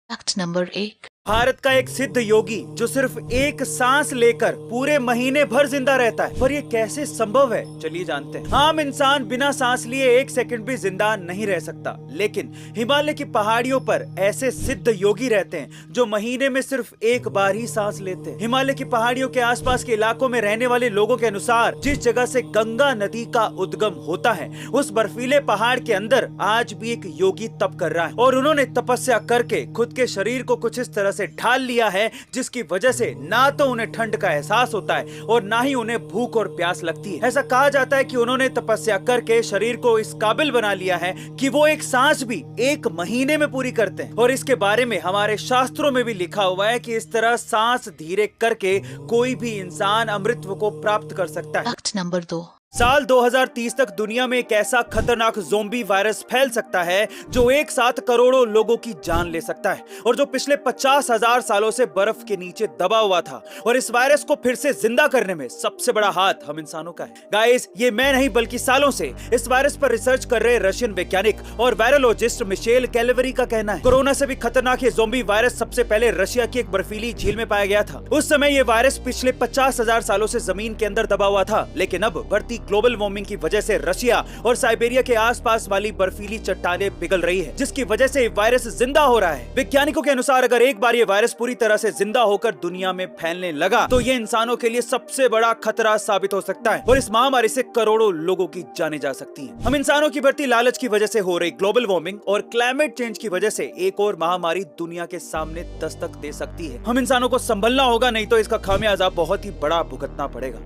Fact number 1। Bharat का एक सिद्ध योगी जो सिर्फ एक सांस लेकर पूरे महीने भर जिंदा रहता है, पर ये कैसे संभव है, चलिए जानते हैं। आम इंसान बिना सांस लिए एक सेकंड भी जिंदा नहीं रह सकता, लेकिन हिमालय की पहाड़ियों पर ऐसे सिद्ध योगी रहते हैं जो महीने में सिर्फ एक बार ही सांस लेते हैं। हिमालय की पहाड़ियों के आसपास के इलाकों में रहने वाले लोगों के अनुसार जिस जगह से गंगा नदी का उद्गम होता है, उस बर्फीले पहाड़ के अंदर आज भी एक योगी तप कर रहा है और उन्होंने तपस्या करके खुद के शरीर को कुछ इस तरह से ढाल लिया है जिसकी वजह से ना तो उन्हें ठंड का एहसास होता है और ना ही उन्हें भूख और प्यास लगती है। ऐसा कहा जाता है कि उन्होंने तपस्या करके शरीर को इस काबिल बना लिया है कि वो एक सांस भी एक महीने में पूरी करते हैं और इसके बारे में हमारे शास्त्रों में भी लिखा हुआ है कि इस तरह सांस धीरे करके कोई भी इंसान अमृतत्व को प्राप्त कर सकता है। Fact number 2। साल 2030 तक दुनिया में एक ऐसा खतरनाक ज़ोंबी वायरस फैल सकता है जो एक साथ करोड़ों लोगों की जान ले सकता है और जो पिछले 50,000 सालों से बर्फ के नीचे दबा हुआ था। और इस वायरस को फिर से जिंदा करने में सबसे बड़ा हाथ हम इंसानों का है। गाइस, ये मैं नहीं बल्कि सालों से इस वायरस पर रिसर्च कर रहे रशियन वैज्ञानिक और वायरोलॉजिस्ट मिशेल कैलेवरी का कहना है कोरोना से भी खतरनाक ये ज़ोंबी वायरस सबसे पहले रशिया की एक बर्फीली झील में पाया गया था। उस समय ये वायरस पिछले 50,000 सालों से जमीन के अंदर दबा हुआ था, लेकिन अब बढ़ती ग्लोबल वार्मिंग की वजह से रशिया और साइबेरिया के आसपास वाली बर्फीली चट्टानें पिघल रही है, जिसकी वजह से वायरस जिंदा हो रहा है। वैज्ञानिकों के अनुसार अगर एक बार ये वायरस पूरी तरह से जिंदा होकर दुनिया में फैलने लगा तो ये इंसानों के लिए सबसे बड़ा खतरा साबित हो सकता है और इस महामारी से करोड़ों लोगों की जानें जा सकती हैं। हम इंसानों की बढ़ती लालच की वजह से हो रही ग्लोबल वार्मिंग और क्लाइमेट चेंज की वजह से एक और महामारी दुनिया के सामने दस्तक दे सकती है। हम इंसानों को संभलना होगा, नहीं तो इसका खामियाजा बहुत ही बड़ा भुगतना पड़ेगा।